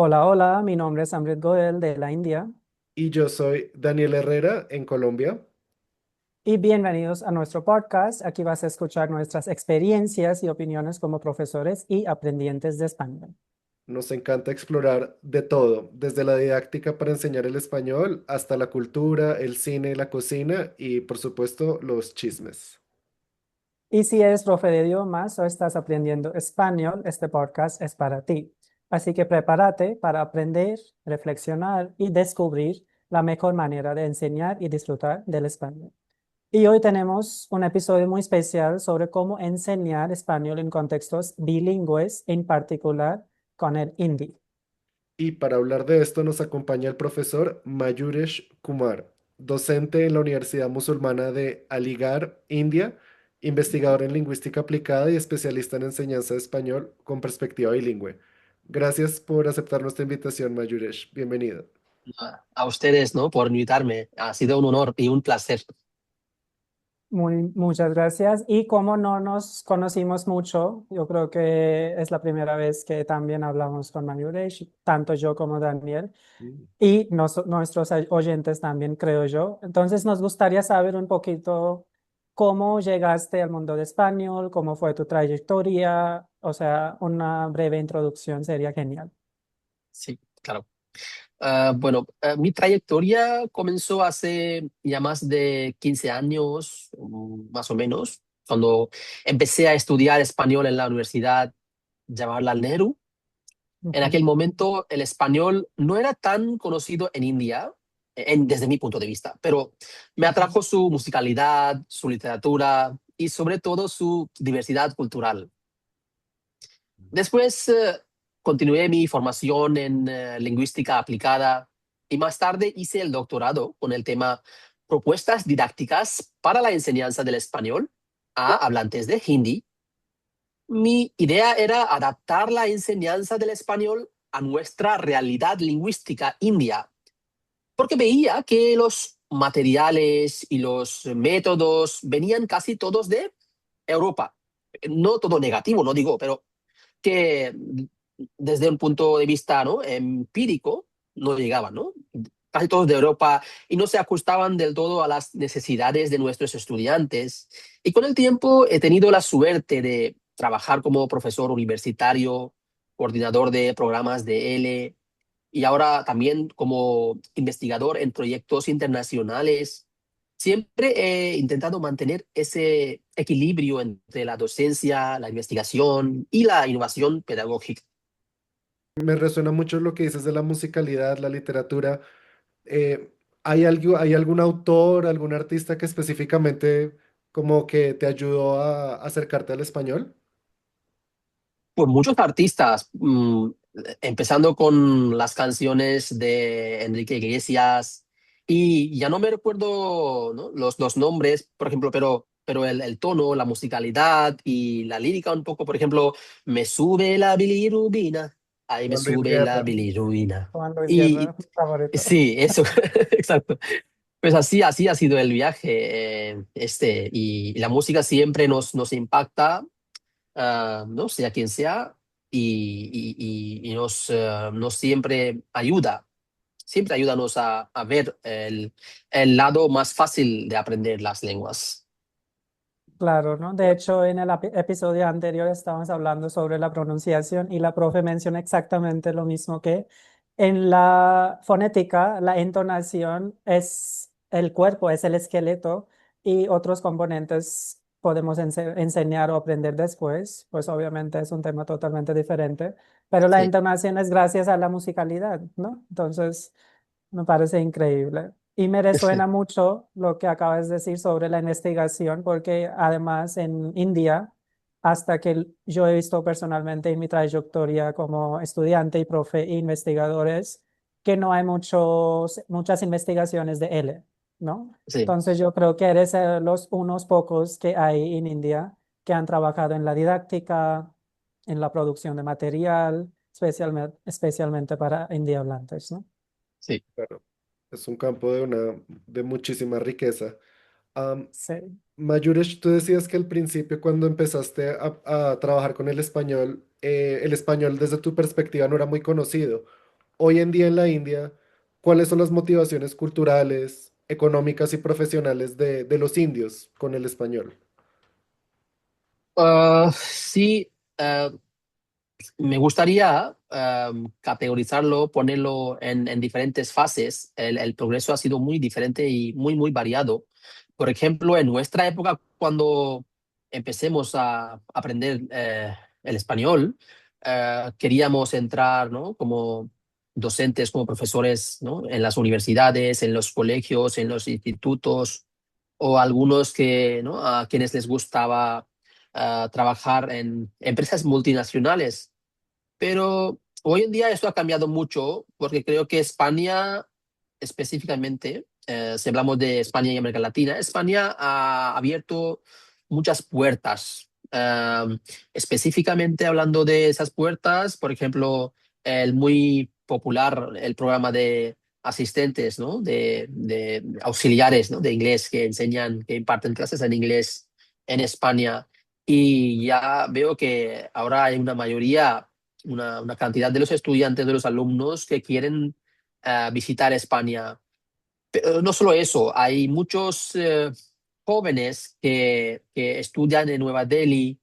Hola, hola, mi nombre es Amrit Goel de la India Y yo soy Daniel Herrera en Colombia. y bienvenidos a nuestro podcast. Aquí vas a escuchar nuestras experiencias y opiniones como profesores y aprendientes de español. Nos encanta explorar de todo, desde la didáctica para enseñar el español hasta la cultura, el cine, la cocina y, por supuesto, los chismes. Y si eres profe de idiomas o estás aprendiendo español, este podcast es para ti. Así que prepárate para aprender, reflexionar y descubrir la mejor manera de enseñar y disfrutar del español. Y hoy tenemos un episodio muy especial sobre cómo enseñar español en contextos bilingües, en particular con el hindi. Y para hablar de esto nos acompaña el profesor Mayuresh Kumar, docente en la Universidad Musulmana de Aligarh, India, investigador en lingüística aplicada y especialista en enseñanza de español con perspectiva bilingüe. Gracias por aceptar nuestra invitación, Mayuresh. Bienvenido. A ustedes, ¿no? Por invitarme. Ha sido un honor y un placer. Muchas gracias. Y como no nos conocimos mucho, yo creo que es la primera vez que también hablamos con Mayuresh, tanto yo como Daniel, y nuestros oyentes también, creo yo. Entonces, nos gustaría saber un poquito cómo llegaste al mundo de español, cómo fue tu trayectoria, o sea, una breve introducción sería genial. Sí, claro. Bueno, mi trayectoria comenzó hace ya más de 15 años, más o menos, cuando empecé a estudiar español en la Universidad Jawaharlal Nehru. En Ujú, aquel momento el español no era tan conocido en India, desde mi punto de vista, pero me ujú. atrajo su musicalidad, su literatura y sobre todo su diversidad cultural. Después continué mi formación en lingüística aplicada y más tarde hice el doctorado con el tema Propuestas didácticas para la enseñanza del español a hablantes de hindi. Mi idea era adaptar la enseñanza del español a nuestra realidad lingüística india, porque veía que los materiales y los métodos venían casi todos de Europa. No todo negativo, no digo, pero que desde un punto de vista, ¿no? empírico no llegaban, ¿no? Casi todos de Europa y no se ajustaban del todo a las necesidades de nuestros estudiantes. Y con el tiempo he tenido la suerte de trabajar como profesor universitario, coordinador de programas de L y ahora también como investigador en proyectos internacionales. Siempre he intentado mantener ese equilibrio entre la docencia, la investigación y la innovación pedagógica. Me resuena mucho lo que dices de la musicalidad, la literatura. ¿Hay algún autor, algún artista que específicamente como que te ayudó a acercarte al español? Pues muchos artistas, empezando con las canciones de Enrique Iglesias, y ya no me recuerdo, ¿no? los nombres, por ejemplo, pero el tono, la musicalidad y la lírica un poco, por ejemplo, me sube la bilirrubina, ahí me Juan Luis sube la Guerra. bilirrubina. Juan Luis Y Guerra, mi favorito. sí, eso, exacto. Pues así ha sido el viaje, y la música siempre nos impacta, no sea quien sea, y nos siempre ayúdanos a ver el lado más fácil de aprender las lenguas. Claro, ¿no? De hecho, en el episodio anterior estábamos hablando sobre la pronunciación y la profe menciona exactamente lo mismo que en la fonética, la entonación es el cuerpo, es el esqueleto y otros componentes podemos enseñar o aprender después, pues obviamente es un tema totalmente diferente, pero la Sí, entonación es gracias a la musicalidad, ¿no? Entonces, me parece increíble. Y me resuena mucho lo que acabas de decir sobre la investigación, porque además en India, hasta que yo he visto personalmente en mi trayectoria como estudiante y profe e investigadores, que no hay muchas investigaciones de L, ¿no? sí, Entonces yo creo que eres los unos pocos que hay en India que han trabajado en la didáctica, en la producción de material, especialmente para india hablantes, ¿no? sí. Claro, es un campo de muchísima riqueza. Am, Sí. Mayuresh, tú decías que al principio cuando empezaste a trabajar con el español desde tu perspectiva no era muy conocido. hoy en día en la India, ¿cuáles son las motivaciones culturales, económicas y profesionales de los indios con el español? Sí, me gustaría categorizarlo, ponerlo en diferentes fases. El progreso ha sido muy diferente y muy variado. Por ejemplo, en nuestra época, cuando empecemos a aprender el español, queríamos entrar, ¿no? Como docentes, como profesores, ¿no? En las universidades, en los colegios, en los institutos, o algunos que, ¿no? A quienes les gustaba trabajar en empresas multinacionales, pero hoy en día esto ha cambiado mucho porque creo que España específicamente, si hablamos de España y América Latina, España ha abierto muchas puertas. Específicamente hablando de esas puertas, por ejemplo, el muy popular, el programa de asistentes, ¿no? De auxiliares, ¿no? De inglés que enseñan, que imparten clases en inglés en España. Y ya veo que ahora hay una mayoría, una cantidad de los estudiantes, de los alumnos que quieren visitar España. Pero no solo eso, hay muchos jóvenes que estudian en Nueva Delhi,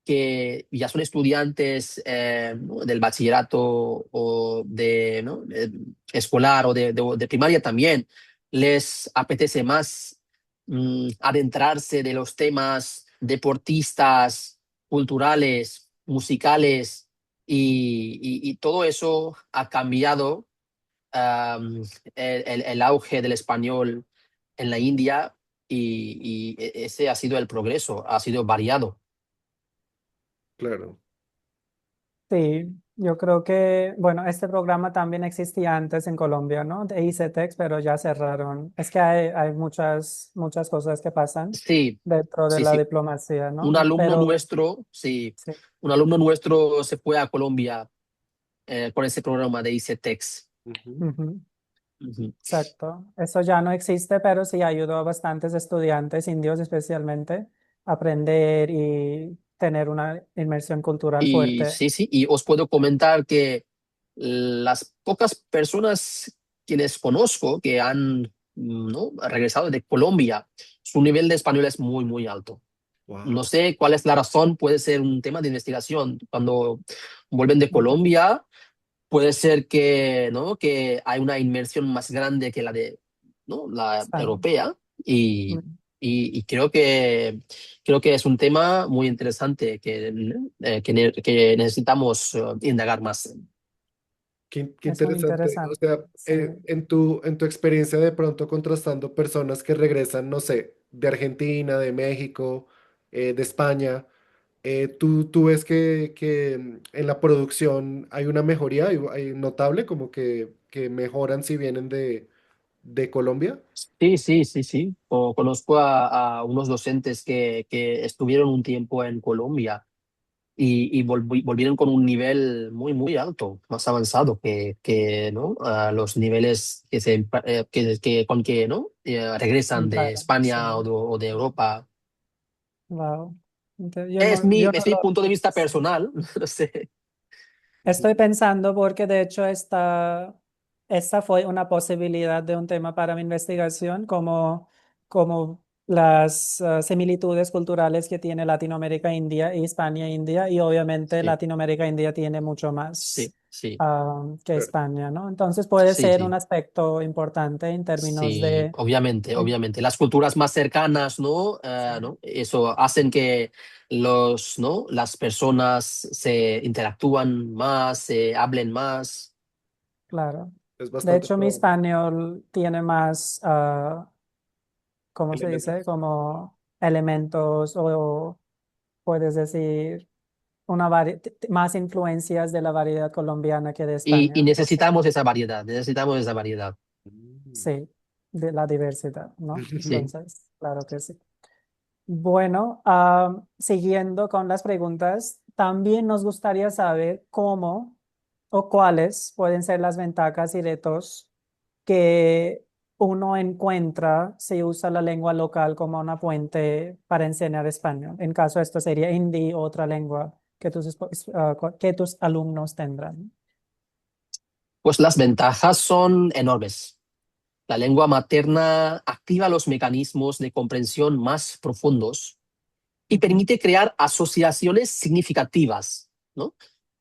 que ya son estudiantes ¿no? del bachillerato o de, ¿no? escolar o de primaria también. Les apetece más adentrarse de los temas deportistas, culturales, musicales, y todo eso ha cambiado el auge del español en la India, y ese ha sido el progreso, ha sido variado. Claro. Sí, yo creo que, bueno, este programa también existía antes en Colombia, ¿no? De ICETEX, pero ya cerraron. Es que hay muchas cosas que pasan Sí, dentro de sí, la sí. diplomacia, Un ¿no? alumno Pero nuestro, sí, sí, un alumno nuestro se fue a Colombia con ese programa de ICETEX. Ujú. ujú, Ujú. exacto. Eso ya no existe, pero sí ayudó a bastantes estudiantes, indios especialmente, a aprender y tener una inmersión cultural Y fuerte. sí, sí, y os puedo comentar que las pocas personas quienes conozco que han ¿no? regresado de Colombia, su nivel de español es muy alto. No Wow. sé cuál es la razón, puede ser un tema de investigación. Cuando vuelven de Ujú, Colombia, puede ser que, ¿no? que hay una inmersión más grande que la de, ¿no? la España. europea, y, Ujú. y creo que es un tema muy interesante que necesitamos indagar más. Qué Es muy interesante. O interesante. sea, Sí. en tu experiencia de pronto contrastando personas que regresan, no sé, de Argentina, de México, de España, ¿tú ves que en la producción hay una mejoría, hay notable, como que mejoran si vienen de Colombia? Sí, sí, sí, sí. Conozco a unos docentes que estuvieron un tiempo en Colombia y volvieron con un nivel muy alto, más avanzado que ¿no? a los niveles con que ¿no? regresan de Claro, sí. España o de Europa. Wow. Yo no Es mi lo. punto de vista Sí. personal, no sé. Estoy pensando porque de hecho esta fue una posibilidad de un tema para mi investigación, como las similitudes culturales que tiene Latinoamérica, India y España, India, y obviamente Sí, Latinoamérica, India tiene mucho sí, más sí, que Claro. España, ¿no? Entonces puede sí, ser un sí. aspecto importante en términos Sí, de. obviamente, obviamente. Las culturas más cercanas, ¿no? ¿No? Eso hacen que ¿no? Las personas se interactúan más, se hablen más. Claro. Es De bastante hecho, mi probable. español tiene más, ¿cómo se dice? Elementos. Como elementos o puedes decir más influencias de la variedad colombiana que de Y España. O sea, necesitamos esa variedad. Mm. sí, de la diversidad, ¿no? Entonces, claro que sí. Bueno, siguiendo con las preguntas, también nos gustaría saber cómo o cuáles pueden ser las ventajas y retos que uno encuentra si usa la lengua local como una fuente para enseñar español. En caso esto sería hindi o otra lengua que tus alumnos tendrán. Pues las ventajas son enormes. La lengua materna activa los mecanismos de comprensión más profundos y Ujú. permite crear asociaciones significativas, ¿no?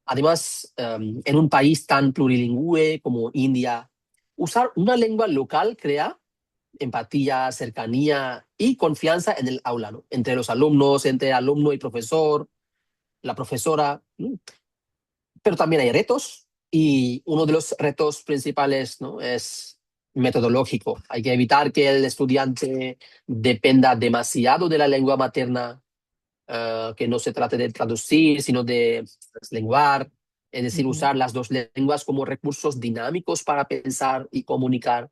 Además, en un país tan plurilingüe como India, usar una lengua local crea empatía, cercanía y confianza en el aula, ¿no? Entre los alumnos, entre alumno y profesor, la profesora. Pero también hay retos y uno de los retos principales, ¿no? Es metodológico. Hay que evitar que el estudiante dependa demasiado de la lengua materna, que no se trate de traducir, sino de lenguar, es decir, Ujú. usar las dos lenguas como recursos dinámicos para pensar y comunicar.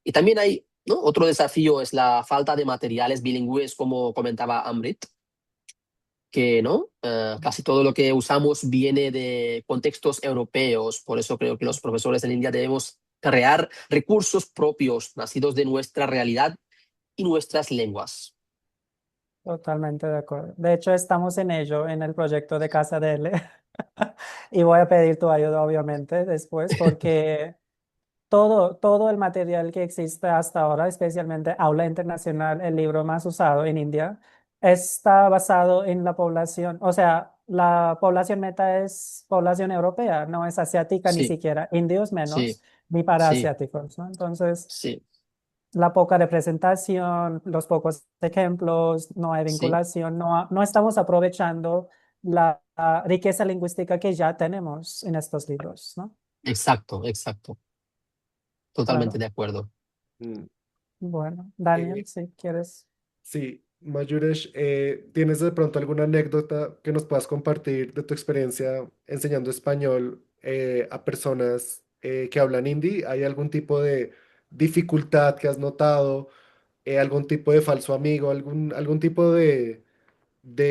Y también hay, ¿no? Otro desafío es la falta de materiales bilingües, como comentaba Amrit, que ¿no? Casi todo lo que usamos viene de contextos europeos. Por eso creo que los profesores en India debemos crear recursos propios, nacidos de nuestra realidad y nuestras lenguas. Totalmente de acuerdo. De hecho, estamos en ello, en el proyecto de Casa de L. Y voy a pedir tu ayuda, obviamente, después, porque todo el material que existe hasta ahora, especialmente Aula Internacional, el libro más usado en India, está basado en la población, o sea, la población meta es población europea, no es asiática ni Sí, siquiera, indios sí, menos, ni para sí, asiáticos, ¿no? Entonces, sí, la poca representación, los pocos ejemplos, no hay sí, vinculación, no estamos aprovechando la riqueza lingüística que ya tenemos en estos libros, ¿no? exacto, exacto. Totalmente Claro. de acuerdo. Mm. Bueno, Daniel, Eh, si quieres. sí, Mayuresh, ¿tienes de pronto alguna anécdota que nos puedas compartir de tu experiencia enseñando español a personas que hablan hindi? ¿Hay algún tipo de dificultad que has notado? ¿Algún tipo de falso amigo? ¿Algún tipo de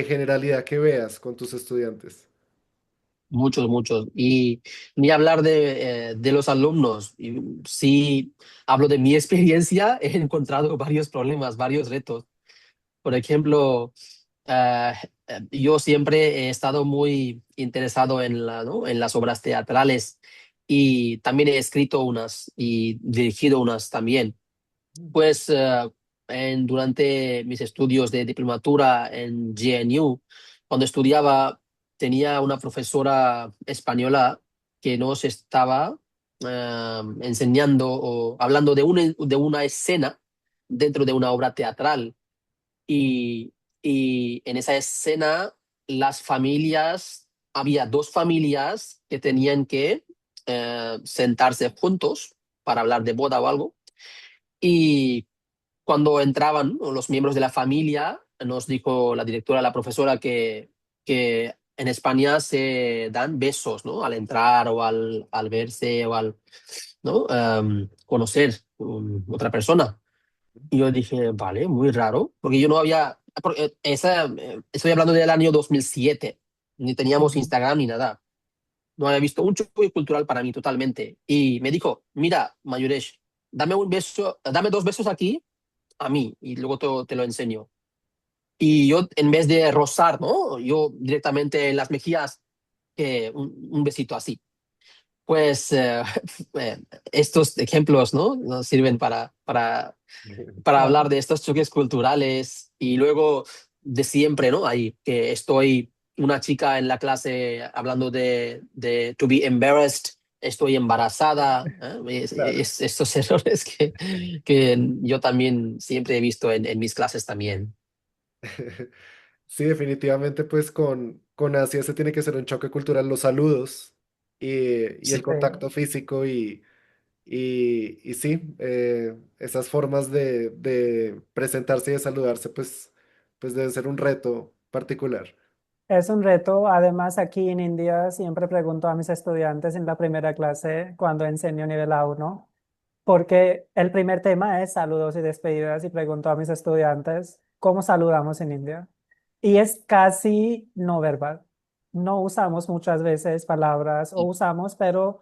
generalidad que veas con tus estudiantes? Muchos, muchos. Y ni hablar de los alumnos. Y sí, hablo de mi experiencia, he encontrado varios problemas, varios retos. Por ejemplo, eh, yo siempre he estado muy interesado en ¿no? en las obras teatrales y también he escrito unas y dirigido unas también. Pues durante mis estudios de diplomatura en GNU, cuando estudiaba, tenía una profesora española que nos estaba enseñando o hablando de una escena dentro de una obra teatral. Y, y en esa escena, las familias, había dos familias que tenían que sentarse juntos para hablar de boda o algo. Y cuando entraban, ¿no? Los miembros de la familia, nos dijo la directora, la profesora, que en España se dan besos, ¿no? Al entrar o al verse o al, ¿no? Conocer otra persona. Y yo dije, vale, muy raro, porque yo no había, estoy hablando del año 2007, ni teníamos Ujú. Instagram ni nada. No había visto un choque cultural para mí totalmente. Y me dijo, mira, Mayuresh, dame un beso, dame dos besos aquí a mí y luego te lo enseño. Y yo, en vez de rozar, ¿no? Yo directamente en las mejillas, un besito así. Pues eh, estos ejemplos, ¿no? Nos sirven para hablar Claro. de estos choques culturales y luego de siempre, ¿no? Ahí que estoy una chica en la clase hablando de to be embarrassed, estoy embarazada, ¿eh? Claro. Estos errores que yo también siempre he visto en mis clases también. Sí, definitivamente, pues con Asia se tiene que ser un choque cultural, los saludos y el Sí, Sí. contacto físico y sí, esas formas de presentarse y de saludarse, pues debe ser un reto particular. Es un reto. Además, aquí en India siempre pregunto a mis estudiantes en la primera clase cuando enseño nivel A1, porque el primer tema es saludos y despedidas y pregunto a mis estudiantes cómo saludamos en India. Y es casi no verbal. No usamos muchas veces palabras o sí, usamos, pero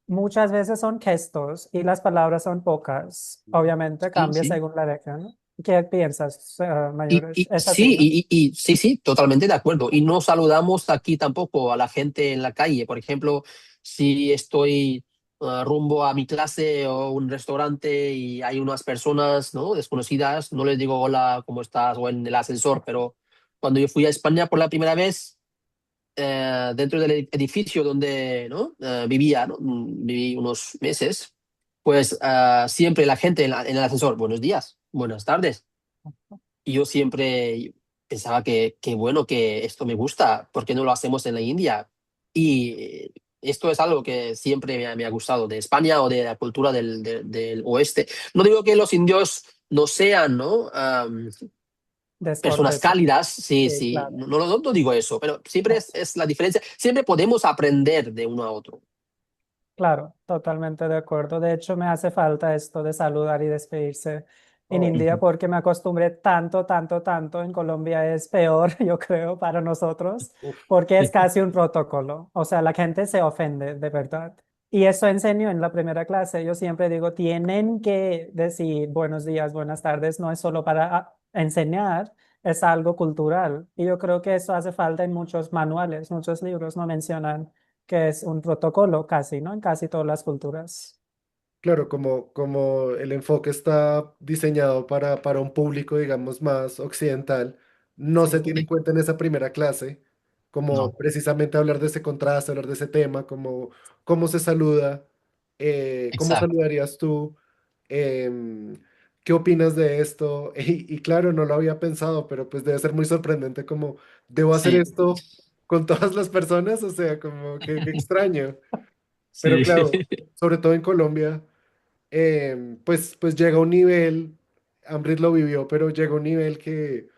muchas veces son gestos y las palabras son pocas. Obviamente sí, cambia sí. según la región, ¿no? ¿Qué piensas, Y, Mayures? y Es así, sí, ¿no? sí, sí, totalmente de acuerdo. Y no saludamos aquí tampoco a la gente en la calle. Por ejemplo, si estoy rumbo a mi clase o un restaurante y hay unas personas, ¿no?, desconocidas, no les digo hola, ¿cómo estás? O en el ascensor, pero cuando yo fui a España por la primera vez, dentro del edificio donde, ¿no?, vivía, ¿no?, viví unos meses, pues siempre la gente en el ascensor, buenos días, buenas tardes. Y yo siempre pensaba que bueno, que esto me gusta, ¿por qué no lo hacemos en la India? Y esto es algo que siempre me ha gustado de España o de la cultura del oeste. No digo que los indios no sean, ¿no?, personas Descortés. cálidas, sí, Sí, sí, claro. no digo eso, pero siempre No, es la diferencia. Siempre podemos aprender de uno a otro. claro, totalmente de acuerdo. De hecho, me hace falta esto de saludar y despedirse en Oh, India Ujú. porque me acostumbré tanto, tanto, tanto. En Colombia es peor, yo creo, para nosotros, uf. porque es casi un protocolo. O sea, la gente se ofende, de verdad. Y eso enseño en la primera clase. Yo siempre digo, tienen que decir buenos días, buenas tardes. No es solo para enseñar, es algo cultural. Y yo creo que eso hace falta en muchos manuales, muchos libros no mencionan que es un protocolo casi, ¿no? En casi todas las culturas. Claro, como el enfoque está diseñado para un público, digamos, más occidental, no se Sí, tiene en cuenta en esa primera clase, como No, precisamente hablar de ese contraste, hablar de ese tema, como cómo se saluda, cómo exacto. saludarías tú, Em, qué opinas de esto. Y claro, no lo había pensado, pero pues debe ser muy sorprendente como, ¿debo hacer Sí, esto con todas las personas? O sea, como que qué extraño. Pero sí. claro, sobre todo en Colombia pues llega un nivel, Ambris lo vivió, pero llega un nivel que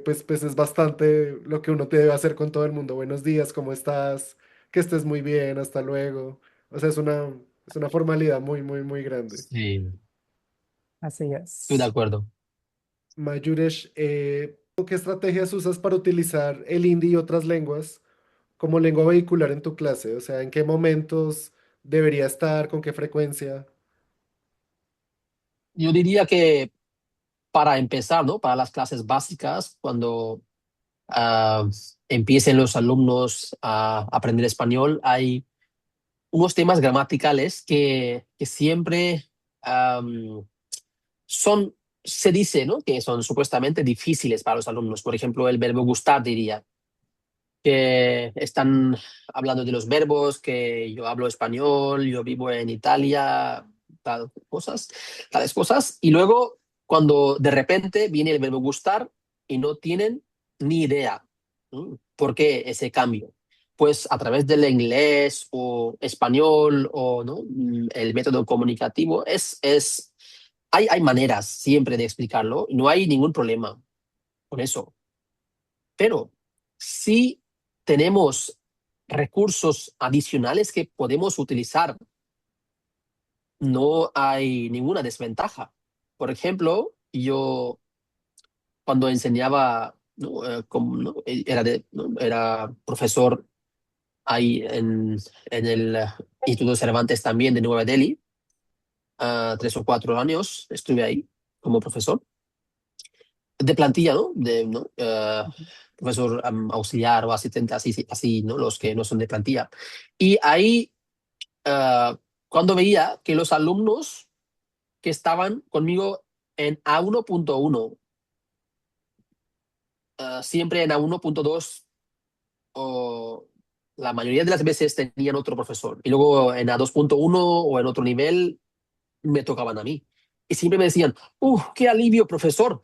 pues es bastante lo que uno te debe hacer con todo el mundo. Buenos días, ¿cómo estás? Que estés muy bien, hasta luego. O sea, es una formalidad muy, muy, muy grande. Sí, así estoy de es. acuerdo. Mayuresh, ¿qué estrategias usas para utilizar el hindi y otras lenguas como lengua vehicular en tu clase? O sea, ¿en qué momentos debería estar? ¿Con qué frecuencia? Yo diría que para empezar, ¿no? Para las clases básicas, cuando ah, empiecen los alumnos a aprender español, hay unos temas gramaticales que siempre son, se dice, ¿no?, que son supuestamente difíciles para los alumnos. Por ejemplo, el verbo gustar, diría, que están hablando de los verbos, que yo hablo español, yo vivo en Italia, tales cosas, y luego cuando de repente viene el verbo gustar y no tienen ni idea, ¿no?, por qué ese cambio. Pues a través del inglés o español o, ¿no?, el método comunicativo hay maneras siempre de explicarlo, no hay ningún problema con eso. Pero si tenemos recursos adicionales que podemos utilizar, no hay ninguna desventaja. Por ejemplo, yo cuando enseñaba, ¿no?, ¿no?, era profesor ahí en el Instituto Cervantes también de Nueva Delhi, 3 o 4 años estuve ahí como profesor de plantilla, ¿no? ¿No? Ujú. Profesor auxiliar o asistente, así, sí, así, ¿no? Los que no son de plantilla. Y ahí, cuando veía que los alumnos que estaban conmigo en A1.1, siempre en A1.2, o la mayoría de las veces tenían otro profesor. Y luego en A2.1 o en otro nivel me tocaban a mí. Y siempre me decían, qué alivio, profesor.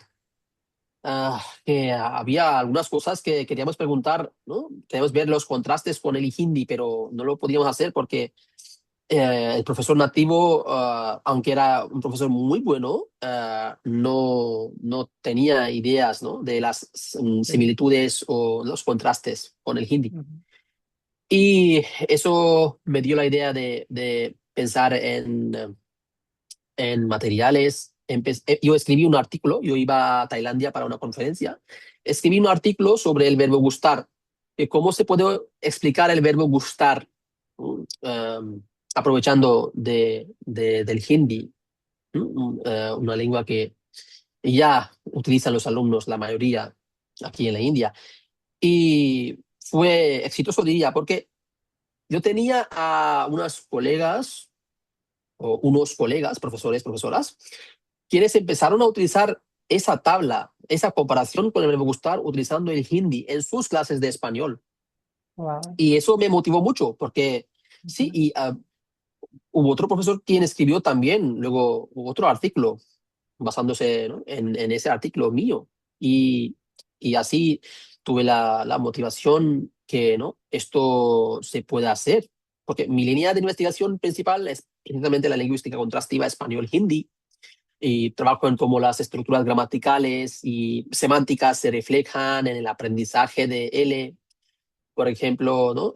Que había algunas cosas que queríamos preguntar, ¿no? Queríamos ver los contrastes con el hindi, pero no lo podíamos hacer porque el profesor nativo, aunque era un profesor muy bueno, no tenía ideas, ¿no?, de las Sí. similitudes o los contrastes con el hindi. Ujú. Y eso me dio la idea de pensar en materiales. Yo escribí un artículo, yo iba a Tailandia para una conferencia, escribí un artículo sobre el verbo gustar, que cómo se puede explicar el verbo gustar, aprovechando del hindi, una lengua que ya utilizan los alumnos, la mayoría, aquí en la India. Y fue exitoso, diría, porque yo tenía a unas colegas o unos colegas, profesores, profesoras, quienes empezaron a utilizar esa tabla, esa comparación con el verbo gustar utilizando el hindi en sus clases de español. Wow. Y eso me motivó mucho porque sí, Ujú. y hubo otro profesor quien escribió también luego otro artículo basándose, ¿no? en ese artículo mío. Y, y así tuve la motivación que, ¿no? Esto se puede hacer. Porque mi línea de investigación principal es precisamente la lingüística contrastiva español-hindi y trabajo en cómo las estructuras gramaticales y semánticas se reflejan en el aprendizaje de L, por ejemplo, ¿no?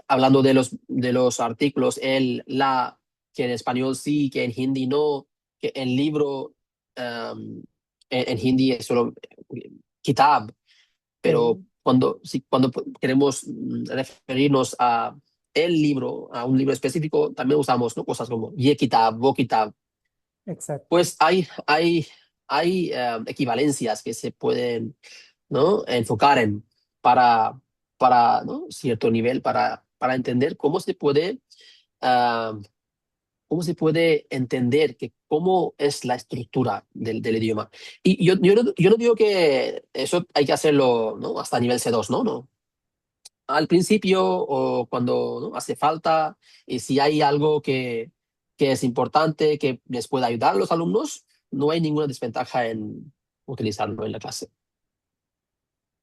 Hablando de los artículos, el, la, que en español sí, que en hindi no, que el libro en hindi es solo kitab, pero Sí, cuando queremos referirnos a el libro, a un libro específico, también usamos, ¿no? Cosas como ye kitab, wo kitab. exacto. Pues hay equivalencias que se pueden, ¿no? enfocar para, ¿no? cierto nivel, para entender uh, cómo se puede entender que cómo es la estructura del idioma. Y yo no digo que eso hay que hacerlo, ¿no? hasta nivel C2, ¿no? No. Al principio o cuando, ¿no? hace falta, y si hay algo que es importante, que les pueda ayudar a los alumnos, no hay ninguna desventaja en utilizarlo en la clase.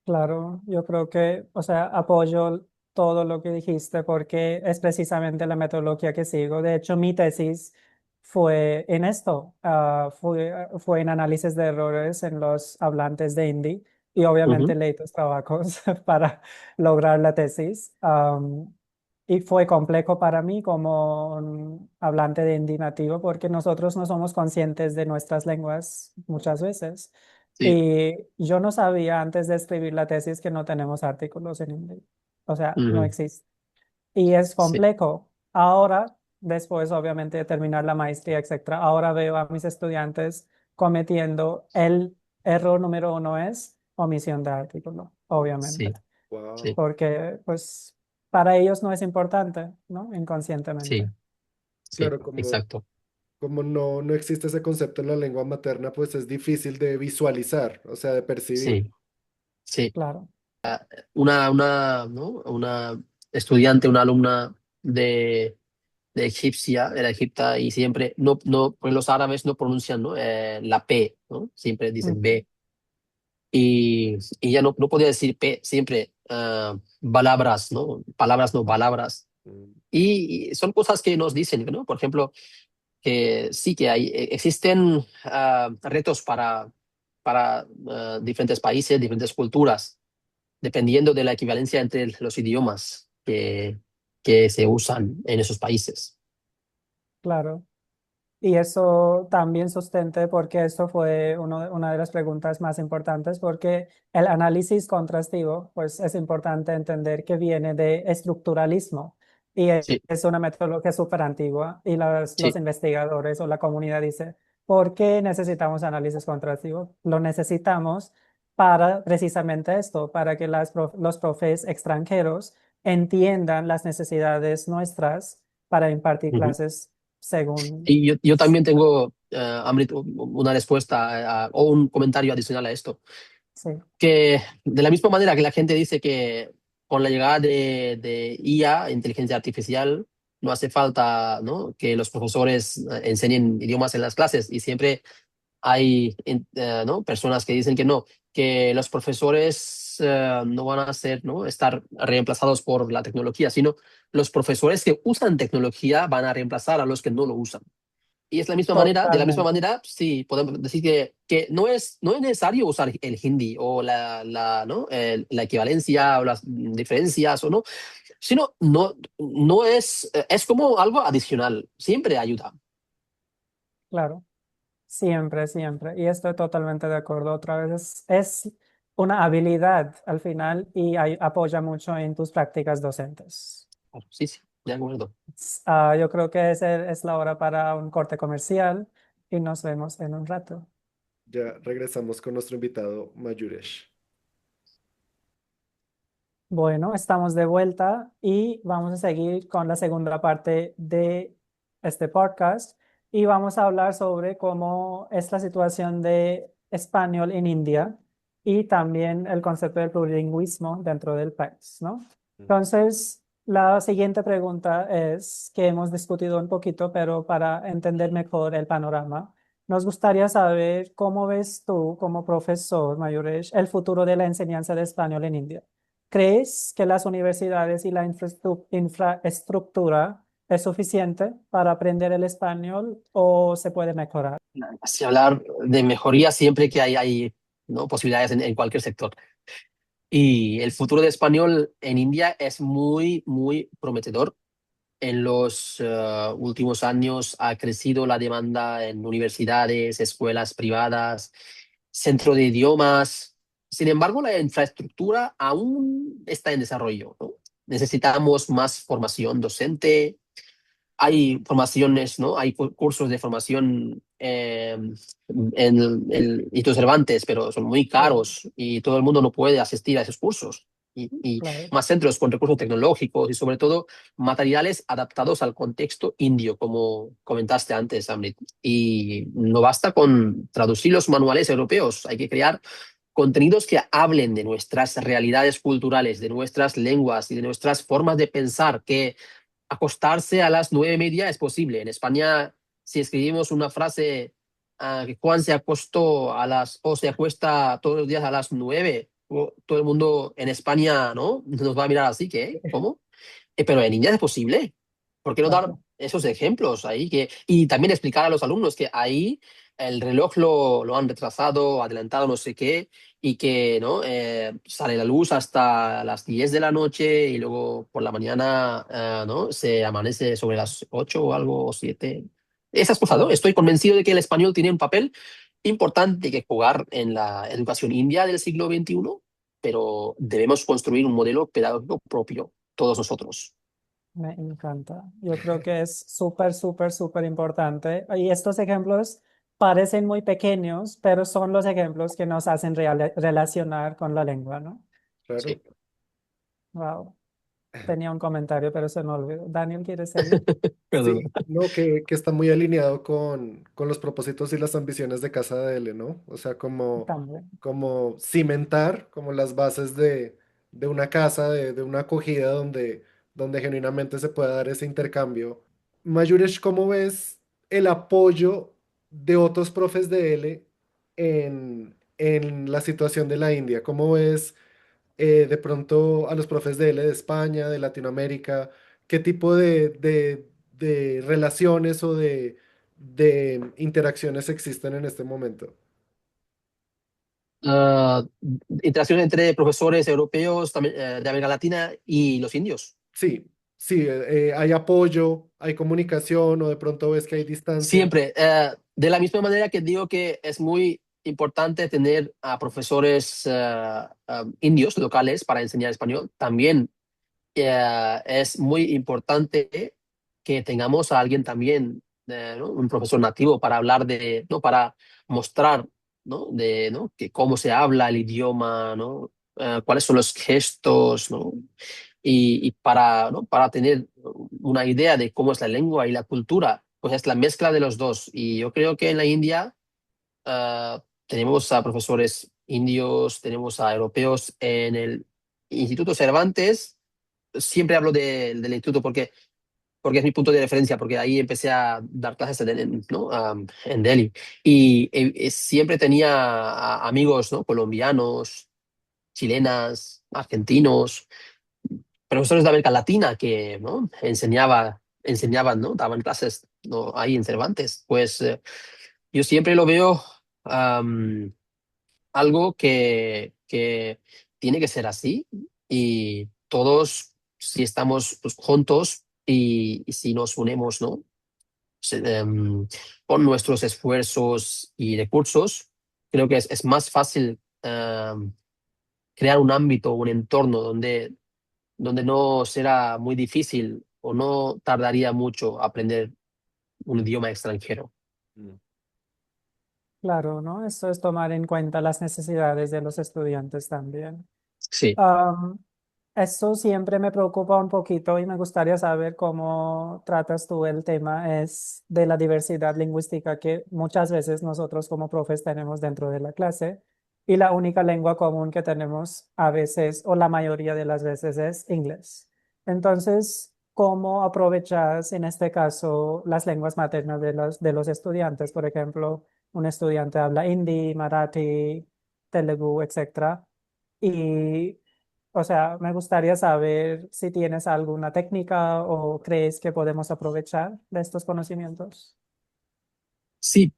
Claro, yo creo que, o sea, apoyo todo lo que dijiste porque es precisamente la metodología que sigo. De hecho, mi tesis fue en esto, fue en análisis de errores en los hablantes de hindi y obviamente Ujú. leí tus trabajos para lograr la tesis. Y fue complejo para mí como un hablante de hindi nativo porque nosotros no somos conscientes de nuestras lenguas muchas veces. Sí. Y yo no sabía antes de escribir la tesis que no tenemos artículos en inglés. O sea, no Ujú. existe. Y es Sí. complejo. Ahora, después obviamente de terminar la maestría, etcétera, ahora veo a mis estudiantes cometiendo el error número uno es omisión de artículo, obviamente. Sí. Wow. Sí. Porque, pues, para ellos no es importante, ¿no? Inconscientemente. Sí. Sí. Claro, Exacto. como no existe ese concepto en la lengua materna, pues es difícil de visualizar, o sea, de percibir. Sí. Sí. Claro. ¿no? Una estudiante, una alumna de egipcia, era egipta, y siempre, pues los árabes no pronuncian, ¿no? La P, ¿no? Siempre dicen Ujú. B. Y ella no podía decir P, siempre palabras, ¿no? Palabras, no palabras. Mm. Y son cosas que nos dicen, ¿no? Por ejemplo, que sí que existen retos para diferentes países, diferentes culturas, dependiendo de la equivalencia entre los idiomas que se usan en esos países. Claro. Y eso también sustente porque esto fue una de las preguntas más importantes porque el análisis contrastivo, pues es importante entender que viene de estructuralismo y Sí, es una metodología súper antigua y los sí. investigadores o la comunidad dice, ¿por qué necesitamos análisis contrastivo? Lo necesitamos para precisamente esto, para que los profes extranjeros entiendan las necesidades nuestras para impartir Ujú. clases según. Y yo también tengo, Amrit, una respuesta o un comentario adicional a esto, Sí, que de la misma manera que la gente dice que con la llegada de IA, inteligencia artificial, no hace falta, ¿no? que los profesores enseñen idiomas en las clases y siempre hay ¿no? personas que dicen que no, que los profesores no van a ser, ¿no? estar reemplazados por la tecnología, sino los profesores que usan tecnología van a reemplazar a los que no lo usan. Y es la misma manera, de la misma totalmente, manera, sí, podemos decir que no es necesario usar el hindi o ¿no? La equivalencia o las diferencias o no, sino no es como algo adicional, siempre ayuda. claro, siempre, siempre. Y estoy totalmente de acuerdo. Otra vez es una habilidad al final y apoya mucho en tus prácticas docentes. Sí, sí, de acuerdo. Yo creo que es la hora para un corte comercial y nos vemos en un rato. Ya regresamos con nuestro invitado Mayuresh. Bueno, estamos de vuelta y vamos a seguir con la segunda parte de este podcast y vamos a hablar sobre cómo es la situación de español en India y también el concepto del plurilingüismo dentro del país, ¿no? Entonces, la siguiente pregunta es que hemos discutido un poquito, pero para entender mejor el panorama, nos gustaría saber cómo ves tú como profesor, Mayuresh, el futuro de la enseñanza de español en India. ¿Crees que las universidades y la infraestructura es suficiente para aprender el español o se puede mejorar? Así hablar de mejoría siempre que hay ¿no? posibilidades en cualquier sector. Y el futuro de español en India es muy, muy prometedor. En los últimos años ha crecido la demanda en universidades, escuelas privadas, centro de idiomas. Sin embargo, la infraestructura aún está en desarrollo, ¿no? Necesitamos más formación docente, hay formaciones, ¿no? Hay cursos de formación en el Instituto Cervantes, pero son muy Sí, caros y todo el mundo no puede asistir a esos cursos. Y claro. más centros con recursos tecnológicos y sobre todo materiales adaptados al contexto indio, como comentaste antes, Amrit. Y no basta con traducir los manuales europeos, hay que crear contenidos que hablen de nuestras realidades culturales, de nuestras lenguas y de nuestras formas de pensar, que acostarse a las 9:30 es posible. En España, si escribimos una frase que Juan se acostó a las o se acuesta todos los días a las 9, todo el mundo en España, ¿no? Nos va a mirar así, ¿qué? ¿Cómo? Pero en India es posible. ¿Por qué no dar Claro. esos ejemplos ahí? Y también explicar a los alumnos que ahí el reloj lo han retrasado, adelantado, no sé qué, y que ¿no? Sale la luz hasta las 10 de la noche y luego por la mañana ¿no? se amanece sobre las 8 o algo, o 7. Esas cosas, ¿no? Claro. Estoy convencido de que el español tiene un papel importante que jugar en la educación india del siglo XXI, pero debemos construir un modelo pedagógico propio, todos nosotros. Me encanta. Yo creo que es súper, súper, súper importante. Y estos ejemplos parecen muy pequeños, pero son los ejemplos que nos hacen relacionar con la lengua, ¿no? Claro. Sí. Wow. Tenía un comentario, pero se me olvidó. Daniel, ¿quieres seguir? Perdón. Sí, no, que está muy alineado con los propósitos y las ambiciones de Casa de L, ¿no? O sea, También. como cimentar como las bases de una casa, de una acogida donde genuinamente se pueda dar ese intercambio. Mayuresh, ¿cómo ves el apoyo de otros profes de L en la situación de la India? ¿Cómo ves de pronto a los profes de L de España, de Latinoamérica? ¿Qué tipo de relaciones o de interacciones existen en este momento? Ah, interacción entre profesores europeos también, de América Latina y los indios. Sí, sí, hay apoyo, hay comunicación o de pronto ves que hay distancia. Siempre, de la misma manera que digo que es muy importante tener a profesores indios locales para enseñar español, también es muy importante que tengamos a alguien también, ¿no? Un profesor nativo para hablar de, ¿no? Para mostrar, ¿no? De, ¿no? Que cómo se habla el idioma, ¿no? Cuáles son los gestos, ¿no? Y para, ¿no? Para tener una idea de cómo es la lengua y la cultura, pues es la mezcla de los dos. Y yo creo que en la India tenemos a profesores indios, tenemos a europeos en el Instituto Cervantes. Siempre hablo del instituto porque es mi punto de referencia, porque ahí empecé a dar clases ¿no? En Delhi. Y siempre tenía amigos, ¿no? Colombianos, chilenas, argentinos, profesores de América Latina que ¿no? enseñaban, ¿no? Daban clases, ¿no? Ahí en Cervantes. Pues yo siempre lo veo algo que tiene que ser así y todos, si estamos pues, juntos y si nos unimos, ¿no? Con nuestros esfuerzos y recursos, creo que es más fácil crear un ámbito, un entorno donde no será muy difícil o no tardaría mucho aprender un idioma extranjero. Mm. Claro, ¿no? Esto es tomar en cuenta las necesidades de los estudiantes también. Sí. Eso siempre me preocupa un poquito y me gustaría saber cómo tratas tú el tema es de la diversidad lingüística que muchas veces nosotros como profes tenemos dentro de la clase y la única lengua común que tenemos a veces o la mayoría de las veces es inglés. Entonces, ¿cómo aprovechas en este caso las lenguas maternas de los estudiantes? Por ejemplo, un estudiante habla hindi, marathi, telugu, etcétera. Y o sea, me gustaría saber si tienes alguna técnica o crees que podemos aprovechar de estos conocimientos. Sí,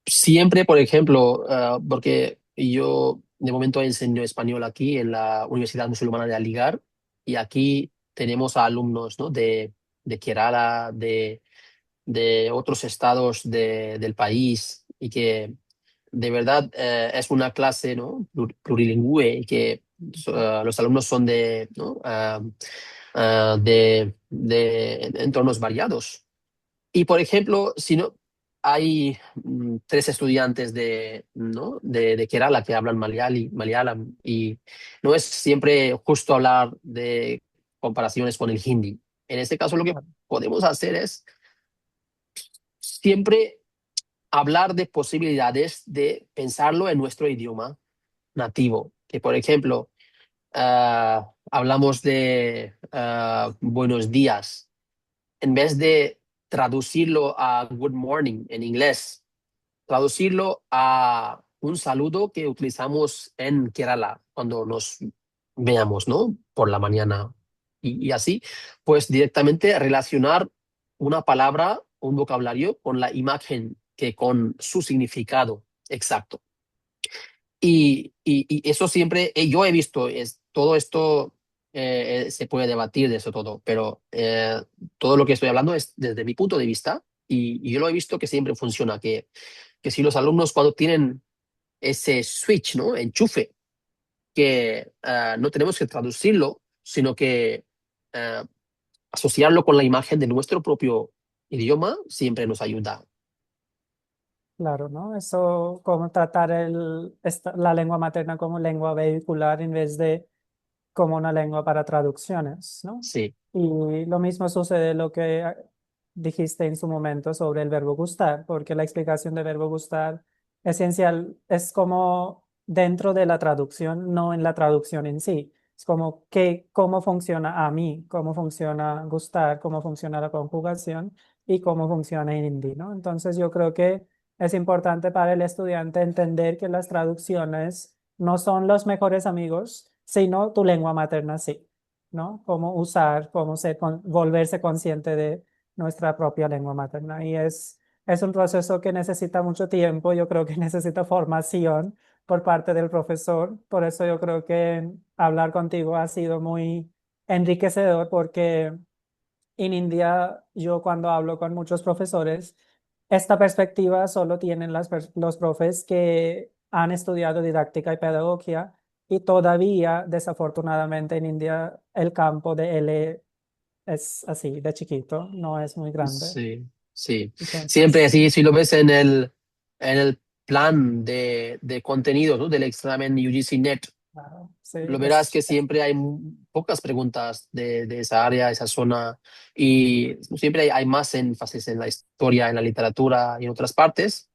siempre, por ejemplo, porque yo de momento enseño español aquí en la Universidad Musulmana de Aligar y aquí tenemos a alumnos, ¿no? de Kerala, de otros estados del país y que de verdad es una clase, ¿no? Plurilingüe y que los alumnos son de, ¿no? de entornos variados. Y por ejemplo, si no hay tres estudiantes ¿no? de Kerala que hablan Malayalam y no es siempre justo hablar de comparaciones con el hindi. En este caso, lo que Claro, podemos hacer es siempre hablar de posibilidades de pensarlo en nuestro idioma nativo. Que, por ejemplo, hablamos de buenos días. En vez de traducirlo a good morning en inglés, traducirlo a un saludo que utilizamos en Kerala cuando nos veamos, ¿no? Por la mañana. Y así, pues directamente relacionar una palabra, un vocabulario con la imagen que con su significado exacto. Y eso siempre, yo he visto, todo esto se puede debatir de eso todo, pero todo lo que estoy hablando es desde mi punto de vista y yo lo he visto que siempre funciona, que si los alumnos cuando tienen ese switch, ¿no? Enchufe, que no tenemos que traducirlo, sino que eh, asociarlo con la imagen de nuestro propio idioma, siempre nos ayuda. claro, ¿no? Eso, como tratar la lengua materna como lengua vehicular en vez de como una lengua para traducciones, ¿no? Sí, Y lo mismo sucede lo que dijiste en su momento sobre el verbo gustar, porque la explicación de verbo gustar esencial es como dentro de la traducción, no en la traducción en sí. Es como cómo funciona a mí, cómo funciona gustar, cómo funciona la conjugación y cómo funciona en hindi, ¿no? Entonces yo creo que es importante para el estudiante entender que las traducciones no son los mejores amigos, sino tu lengua materna sí, ¿no? Cómo usar, volverse consciente de nuestra propia lengua materna. Y es un proceso que necesita mucho tiempo, yo creo que necesita formación por parte del profesor. Por eso yo creo que hablar contigo ha sido muy enriquecedor porque en India, yo cuando hablo con muchos profesores, esta perspectiva solo tienen los profes que han estudiado didáctica y pedagogía y todavía, desafortunadamente, en India el campo de L es así, de chiquito, no es muy grande. sí, sí. Siempre Entonces, así, si lo ves en el plan de contenido, ¿no? Del examen UGC Net, claro, sí, lo verás que siempre hay pocas preguntas de esa área, esa zona, y siempre hay más énfasis en la historia, en la literatura y en otras partes,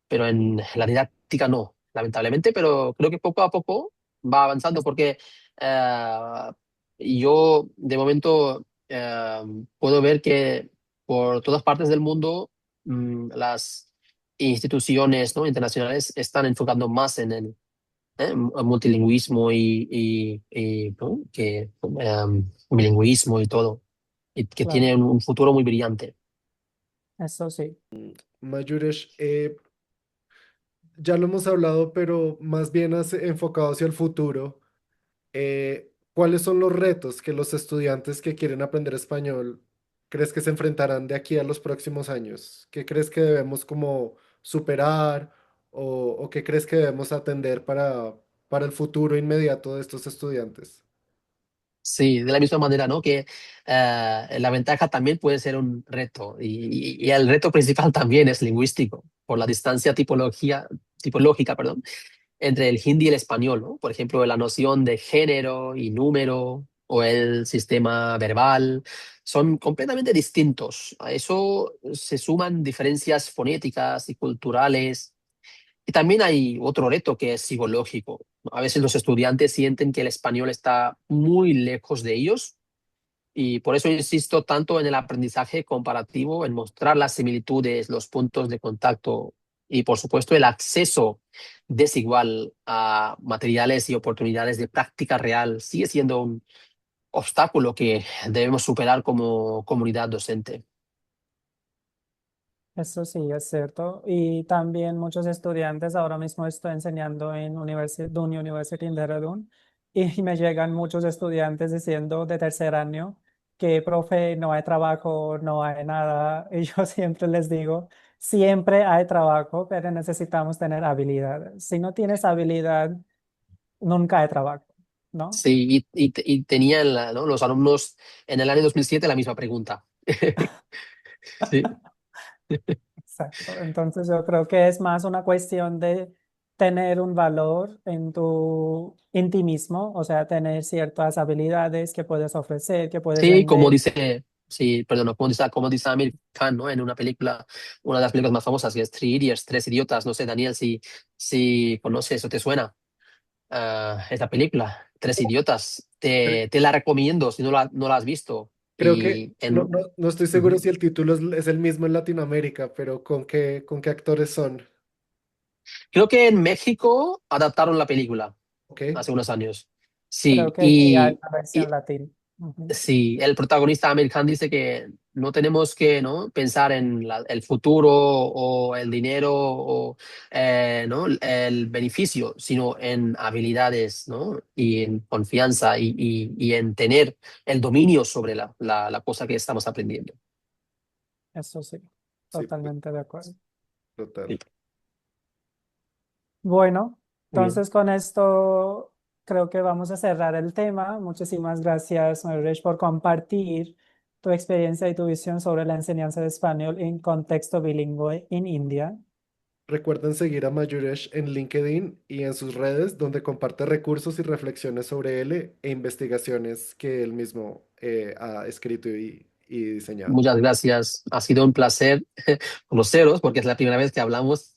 pero en la didáctica no, lamentablemente, pero creo que poco a poco va avanzando porque eh, yo de momento puedo ver que por todas partes del mundo las instituciones, ¿no? internacionales están enfocando más en el multilingüismo ¿no? bilingüismo y todo, y que claro, tiene un futuro muy brillante. eso sí. Mayuresh, ya lo hemos hablado, pero más bien enfocado hacia el futuro. ¿Cuáles son los retos que los estudiantes que quieren aprender español crees que se enfrentarán de aquí a los próximos años? ¿Qué crees que debemos como superar o qué crees que debemos atender para el futuro inmediato de estos estudiantes? Sí, de la misma manera, ¿no? Que la ventaja también puede ser un reto y el reto principal también es lingüístico, por la distancia tipológica, perdón. entre el hindi y el español, ¿no? Por ejemplo, la noción de género y número o el sistema verbal son completamente distintos. A eso se suman diferencias fonéticas y culturales. Y también hay otro reto que es psicológico. A veces los estudiantes sienten que el español está muy lejos de ellos y por eso insisto tanto en el aprendizaje comparativo, en mostrar las similitudes, los puntos de contacto y, por supuesto, el acceso desigual a materiales y oportunidades de práctica real sigue siendo un obstáculo que debemos superar como comunidad docente. Eso sí, es cierto. Y también muchos estudiantes, ahora mismo estoy enseñando en Duni University en Dehradun, y me llegan muchos estudiantes diciendo de tercer año que, profe, no hay trabajo, no hay nada. Y yo siempre les digo, siempre hay trabajo, pero necesitamos tener habilidad. Si no tienes habilidad, nunca hay trabajo, ¿no? Sí, y tenían ¿no? los alumnos en el año 2007 la misma pregunta. Sí, Exacto. Entonces yo creo que es más una cuestión de tener un valor en ti mismo, o sea, tener ciertas habilidades que puedes ofrecer, que puedes sí, como vender. dice, sí, perdón, como dice Amir Khan, ¿no? En una película, una de las películas más famosas, que es Three Idiots, Tres Idiotas. No sé, Daniel, si conoces o te suena esta película, Tres Idiotas. Cre- Te la recomiendo si no la has visto. Creo que Y no estoy seguro Ujú. si el título es el mismo en Latinoamérica, pero con qué actores son? Creo que en México adaptaron la película ¿Ok? hace unos años. Creo Sí, que sí hay una y versión latina. Ujú. sí, el protagonista Amir Khan dice que no tenemos que, ¿no? pensar en el futuro o el dinero o ¿no? el beneficio, sino en habilidades, ¿no? Y en confianza y en tener el dominio sobre la cosa que estamos aprendiendo. Eso sí, Sí, totalmente de acuerdo. total. Sí, Bueno, muy bien. entonces con esto creo que vamos a cerrar el tema. Muchísimas gracias, Mayuresh, por compartir tu experiencia y tu visión sobre la enseñanza de español en contexto bilingüe en India. Recuerden seguir a Mayuresh en LinkedIn y en sus redes, donde comparte recursos y reflexiones sobre él e investigaciones que él mismo ha escrito y diseñado. Muchas gracias. Ha sido un placer conoceros porque es la primera vez que hablamos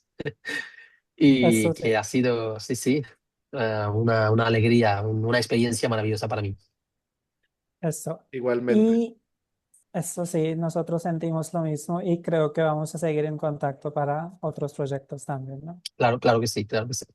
y Eso que sí, ha sido, sí, sí, una alegría, una experiencia maravillosa para mí. eso. Igualmente. Y eso sí, nosotros sentimos lo mismo y creo que vamos a seguir en contacto para otros proyectos también, ¿no? Claro, claro que sí, claro que sí.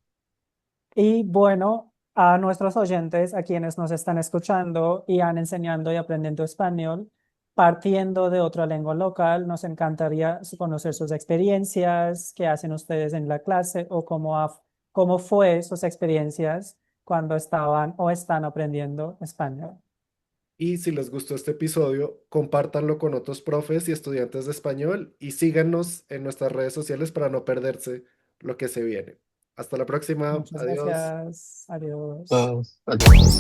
Y bueno, a nuestros oyentes, a quienes nos están escuchando y han enseñando y aprendiendo español, partiendo de otra lengua local, nos encantaría conocer sus experiencias, qué hacen ustedes en la clase o cómo fue sus experiencias cuando estaban o están aprendiendo español. Y si les gustó este episodio, compártanlo con otros profes y estudiantes de español y síganos en nuestras redes sociales para no perderse lo que se viene. Hasta la próxima. Muchas Adiós. gracias. Adiós. Ah, adiós.